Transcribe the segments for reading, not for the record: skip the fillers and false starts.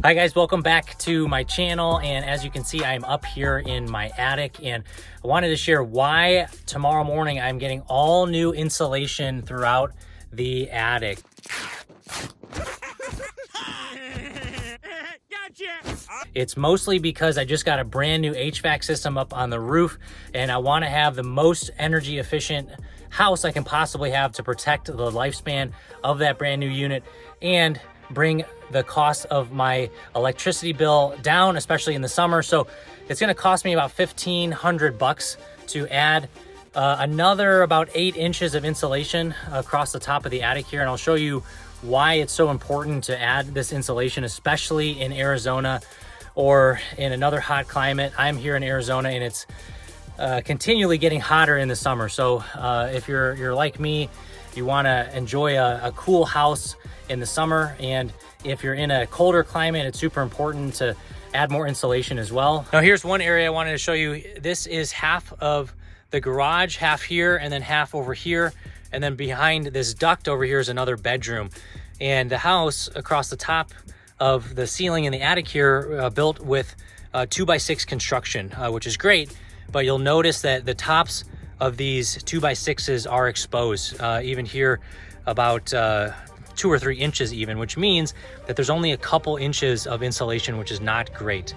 Hi guys, welcome back to my channel. And as you can see, I'm up here in my attic, and I wanted to share why tomorrow morning I'm getting all new insulation throughout the attic. It's mostly because I just got a brand new HVAC system up on the roof, and I want to have the most energy efficient house I can possibly have to protect the lifespan of that brand new unit and bring the cost of my electricity bill down, especially in the summer. So it's going to cost me about $1,500 to add another about 8 inches of insulation across the top of the attic here. And I'll show you why it's so important to add this insulation, especially in Arizona or in another hot climate. I'm here in Arizona, and it's continually getting hotter in the summer. So if you're like me, you want to enjoy a cool house in the summer, and if you're in a colder climate, it's super important to add more insulation as well. Now here's one area I wanted to show you. This is half of the garage, half here, and then half over here, and then behind this duct over here is another bedroom. And the house across the top of the ceiling in the attic here built with 2x6 construction, which is great, but you'll notice that the tops of these 2x6s are exposed, even here about 2 or 3 inches even, which means that there's only a couple inches of insulation, which is not great.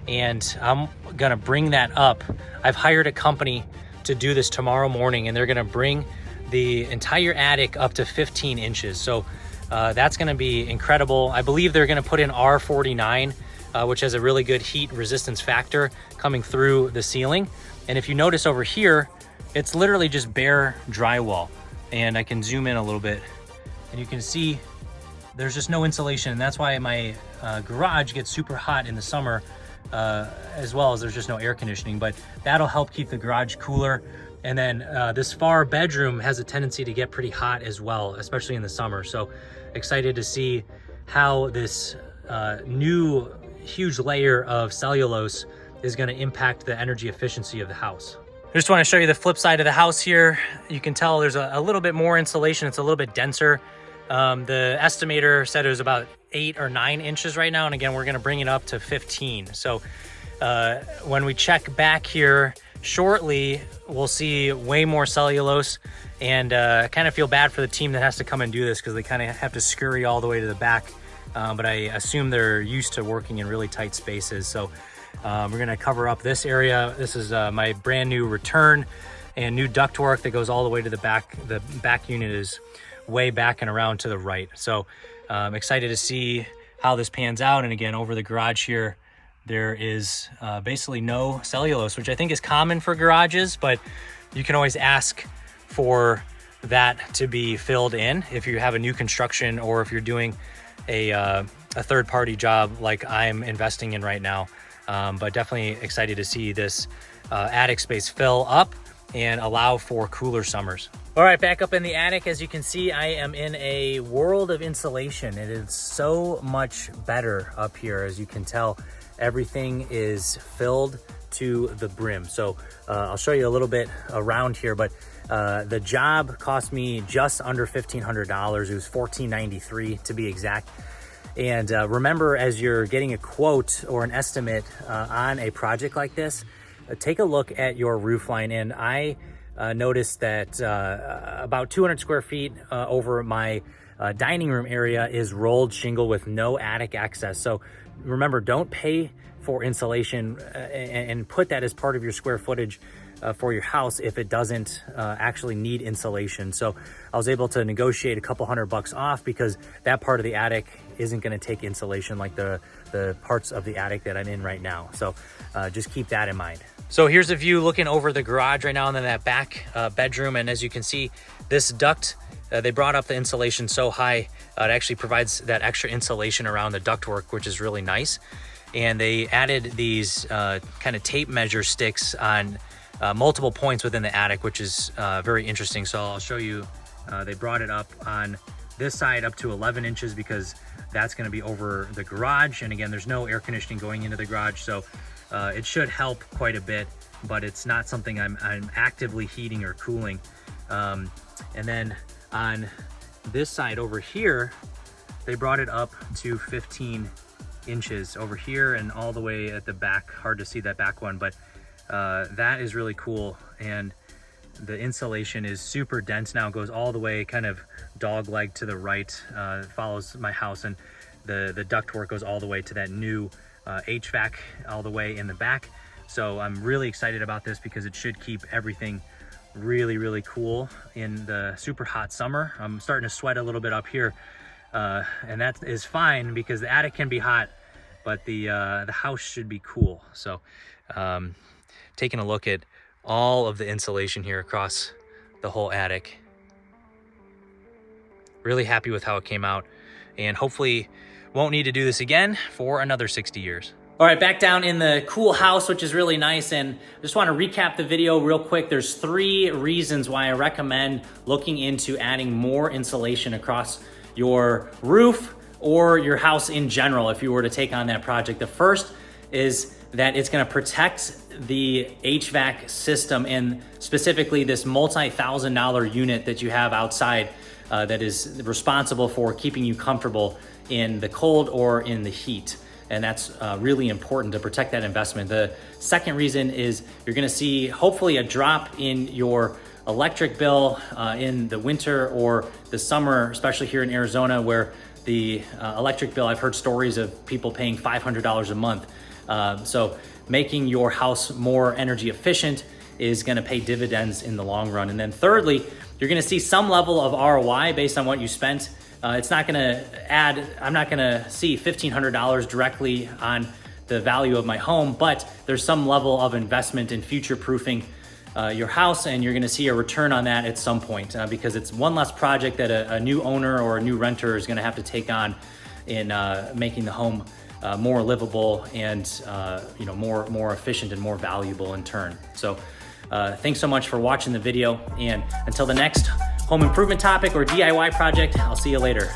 And I'm gonna bring that up. I've hired a company to do this tomorrow morning, and they're gonna bring the entire attic up to 15 inches. So that's gonna be incredible. I believe they're gonna put in R49, which has a really good heat resistance factor coming through the ceiling. And if you notice over here, it's literally just bare drywall. And I can zoom in a little bit, and you can see there's just no insulation. And that's why my garage gets super hot in the summer, as well as there's just no air conditioning, but that'll help keep the garage cooler. And then this far bedroom has a tendency to get pretty hot as well, especially in the summer. So excited to see how this new huge layer of cellulose is going to impact the energy efficiency of the house. I just want to show you the flip side of the house here. You can tell there's a little bit more insulation. It's a little bit denser. The estimator said it was about 8 or 9 inches right now. And again, we're going to bring it up to 15. So when we check back here shortly, we'll see way more cellulose, and I kind of feel bad for the team that has to come and do this because they kind of have to scurry all the way to the back. But I assume they're used to working in really tight spaces. So we're going to cover up this area. This is my brand new return and new ductwork that goes all the way to the back. The back unit is way back and around to the right. So I'm excited to see how this pans out. And again, over the garage here, there is basically no cellulose, which I think is common for garages, but you can always ask for that to be filled in if you have a new construction or if you're doing a third-party job like I'm investing in right now. But definitely excited to see this attic space fill up and allow for cooler summers. All right, back up in the attic. As you can see, I am in a world of insulation. It is so much better up here. As you can tell, everything is filled to the brim. So I'll show you a little bit around here, but the job cost me just under $1,500. It was $1,493 to be exact. And remember, as you're getting a quote or an estimate on a project like this, take a look at your roof line. And I noticed that about 200 square feet over my dining room area is rolled shingle with no attic access. So remember, don't pay for insulation and put that as part of your square footage for your house if it doesn't actually need insulation. So I was able to negotiate a couple $100 off because that part of the attic isn't going to take insulation like the parts of the attic that I'm in right now. So just keep that in mind. So here's a view looking over the garage right now and then that back bedroom. And as you can see, this duct, they brought up the insulation so high, it actually provides that extra insulation around the ductwork, which is really nice. And they added these kind of tape measure sticks on multiple points within the attic, which is very interesting. So I'll show you, they brought it up on this side up to 11 inches because that's going to be over the garage. And again, there's no air conditioning going into the garage. So it should help quite a bit, but it's not something I'm actively heating or cooling. And then on this side over here, they brought it up to 15 inches over here and all the way at the back. Hard to see that back one, but that is really cool. And the insulation is super dense now. It goes all the way kind of dog-leg to the right, follows my house, and the ductwork goes all the way to that new HVAC all the way in the back. So I'm really excited about this because it should keep everything really, really cool in the super hot summer. I'm starting to sweat a little bit up here, and that is fine because the attic can be hot, but the house should be cool. So taking a look at all of the insulation here across the whole attic. Really happy with how it came out, and hopefully won't need to do this again for another 60 years. All right, back down in the cool house, which is really nice. And I just want to recap the video real quick. There's 3 reasons why I recommend looking into adding more insulation across your roof or your house in general if you were to take on that project. The first is that it's going to protect the HVAC system, and specifically this multi-$1,000 unit that you have outside that is responsible for keeping you comfortable in the cold or in the heat. And that's really important to protect that investment. The second reason is you're going to see hopefully a drop in your electric bill in the winter or the summer, especially here in Arizona, where the electric bill, I've heard stories of people paying $500 a month. So making your house more energy efficient is going to pay dividends in the long run. And then thirdly, you're going to see some level of ROI based on what you spent. It's not going to add, I'm not going to see $1,500 directly on the value of my home, but there's some level of investment in future-proofing your house, and you're going to see a return on that at some point because it's one less project that a new owner or a new renter is going to have to take on in making the home more livable and more efficient and more valuable in turn. So thanks so much for watching the video, and until the next home improvement topic or DIY project, I'll see you later.